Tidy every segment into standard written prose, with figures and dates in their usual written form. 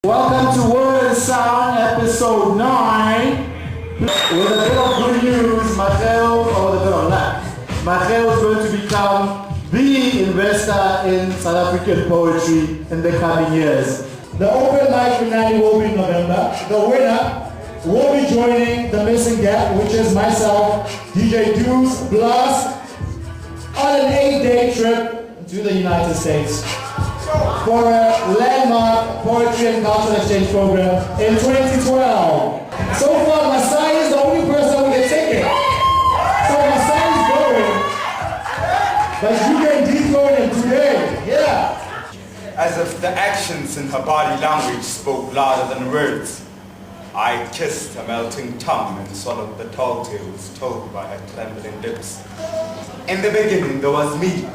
Welcome to Word and Sound, episode 9. With a bit of good news, Machel is going to become the investor in South African poetry in the coming years. The open mic finale will be in November. The winner will be joining the missing gap, which is myself, DJ Deuce Blast, on an 8-day trip to the United States for a landmark poetry and cultural exchange program in 2012. So far, Masai is the only person with a ticket. So Masai is going, but you can dethrone him today. Yeah. As if the actions in her body language spoke louder than words, I kissed her melting tongue and swallowed the tall tales told by her trembling lips. In the beginning there was me,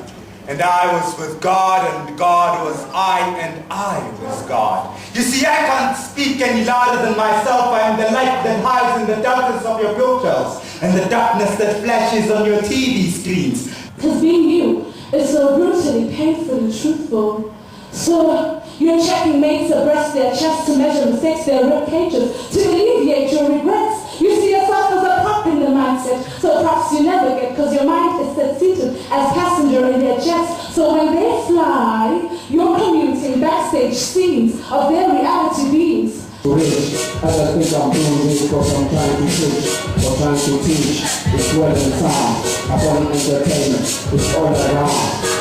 and I was with God, and God was I, and I was God. You see, I can't speak any louder than myself. I am the light that hides in the darkness of your bookshelves, and the darkness that flashes on your TV screens. Because being you is so brutally painful and truthful. So you're checking mates abreast their chests to measure mistakes, their rib cages, to alleviate your regrets. You see yourself as a prop in the mindset, so props you never get, because your mind is set seated as passenger in their jets. So when they fly, you're commuting backstage scenes of their reality beings. As I think I'm doing this because I'm trying to teach, or trying to teach. It's well in time. I call it entertainment. It's all around.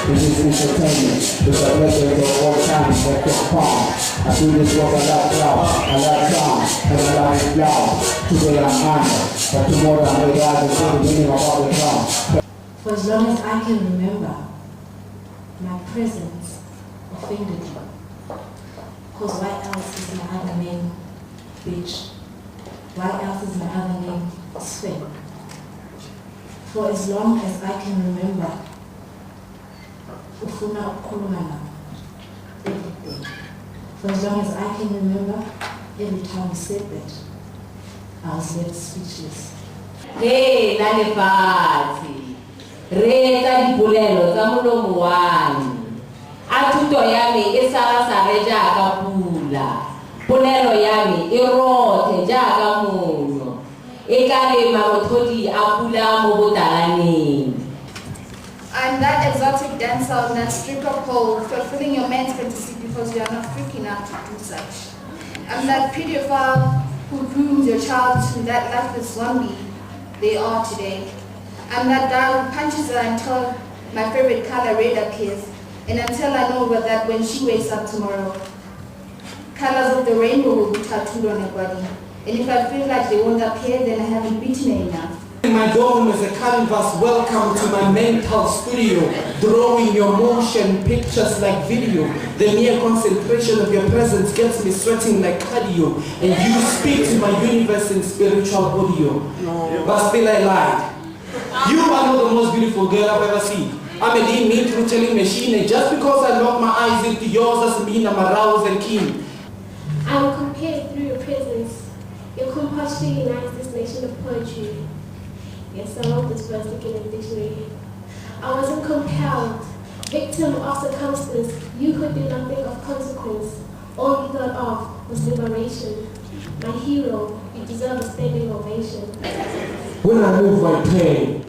It is entertainment. It's a legend of all time that can palm. I do this work a lot loud, a lot time, and a lot is loud. Today I'm honored, but tomorrow I may rise and say the meaning about the clown. For as long as I can remember, my presence offended you. Because why else is my other name bitch? Why else is my other name Sven? For as long as I can remember, ufuna ukukhuluma everything. For as long as I can remember, every time you said that, I was left speechless. Hey, Nanefati, reta dipolelo tsa molomo wani. A thuto ya me e sarasare jaaka pula, polelo ya me e rothe jaaka monyo, e ka re marothodi a pula mo botalaneng. I'm that exotic dancer on that stripper pole, fulfilling your man's fantasy because you are not freak enough to do such. I'm that pedophile who grooms your child to that lifeless zombie they are today. I'm that guy who punches her until my favorite color red appears, and until I know that when she wakes up tomorrow, colors of the rainbow will be tattooed on her body. And if I feel like they won't appear, then I haven't beaten her enough. My dome is a canvas. Welcome to my mental studio. Drawing your motion pictures like video. The mere concentration of your presence gets me sweating like cardio. And you speak to my universe in spiritual audio. But still I lied. You are not the most beautiful girl I've ever seen. I'm a lean, meat retelling machine, and just because I lock my eyes into yours doesn't mean I'm aroused and keen. I will compare through your presence. Your composture unites this nation of poetry. Yes, I wrote this verse to get a dictionary. I wasn't compelled, victim of circumstance. You could do nothing of consequence. All you thought of was liberation. My hero, you deserve a standing ovation. When I move my pen,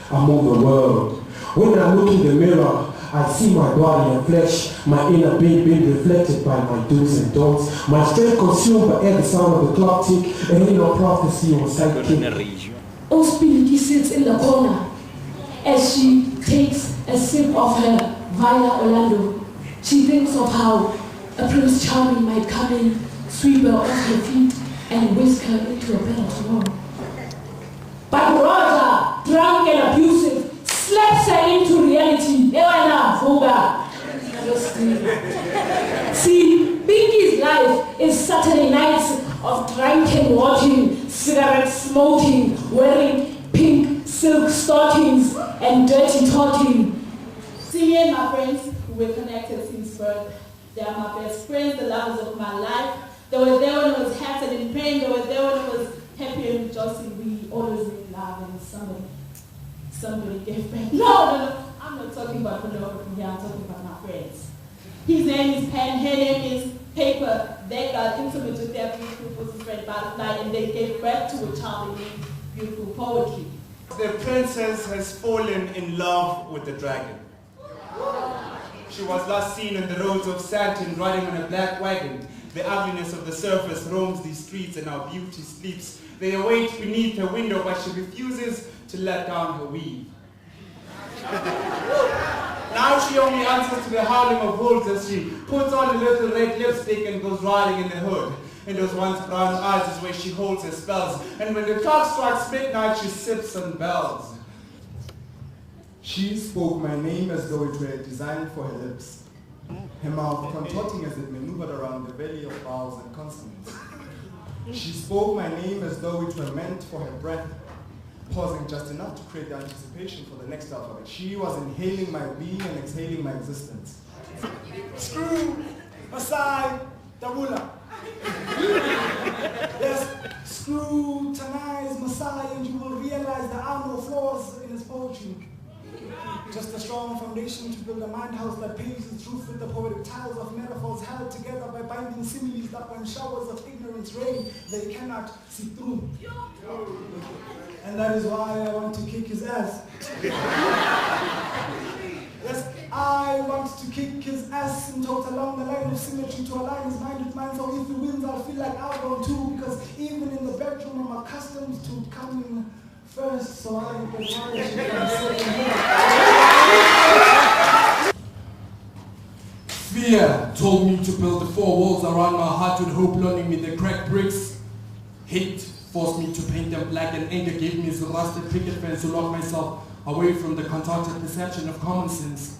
I move the world. When I look in the mirror, I see my body and flesh, my inner being reflected by my do's and don'ts, my strength consumed by every sound of the clock tick, and in your prophecy on sidekick. Ospiliki sits in the corner as she takes a sip of her Via Orlando. She thinks of how a Prince Charming might come in, sweep her off her feet, and whisk her into a better tomorrow. But Roger, drunk and abusive, slaps her into reality. See, Pinky's life is Saturday nights of drunken watching, cigarette smoking, wearing pink silk stockings, and dirty talking. See me and my friends, we're connected since birth. They are my best friends, the lovers of my life. They were there when I was happy and in pain. They were there when I was happy and rejoicing. We always made love and somebody gave back. No. I'm not talking about pornography here, I'm talking about my friends. His name is pen, her name is paper. they got intimate with their beautiful friend Butterfly, and they gave birth to a child in beautiful poetry. The princess has fallen in love with the dragon. She was last seen on the roads of satin riding on a black wagon. The ugliness of the surface roams these streets and our beauty sleeps. They await beneath her window, but she refuses to let down her weave. Now she only answers to the howling of wolves as she puts on a little red lipstick and goes riding in the hood. In those once brown eyes is where she holds her spells. And when the clock strikes midnight, she sips on bells. She spoke my name as though it were designed for her lips, her mouth contorting as it maneuvered around the valley of vowels and consonants. She spoke my name as though it were meant for her breath, pausing just enough to create the anticipation for the next alphabet. She was inhaling my being and exhaling my existence. Screw aside the ruler. Yes, scrutinize Messiah and you will realize there are no flaws in his poetry. Just a strong foundation to build a mind house that paves its roof with the poetic tiles of metaphors held together by binding similes that when showers of ignorance rain, they cannot see through. And that is why I want to kick his ass. Yes, I want to kick his ass and talk along the line of symmetry to align his mind with mine. So if he wins, I'll feel like I'll go too, because even in the bedroom, I'm accustomed to coming first, so I get married from second here. Fear told me to build the four walls around my heart with hope loaning me the cracked bricks. Hate forced me to paint them black, and anger gave me the rusted picket fence to lock myself away from the contorted perception of common sense.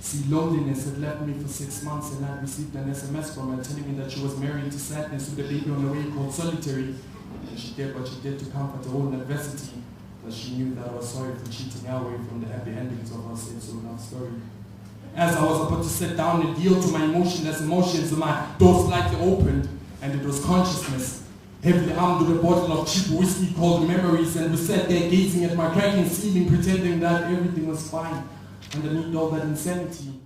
See, loneliness had left me for 6 months, and I received an SMS from her telling me that she was married to sadness with a baby on the way called solitary. And she did what she did to comfort her own adversity, but she knew that I was sorry for cheating her away from the happy endings of our so love story. As I was about to sit down and yield to my emotions, my door slightly opened, and it was consciousness. Heavily armed with a bottle of cheap whiskey called Memories, and we sat there gazing at my cracking ceiling, pretending that everything was fine underneath all that insanity.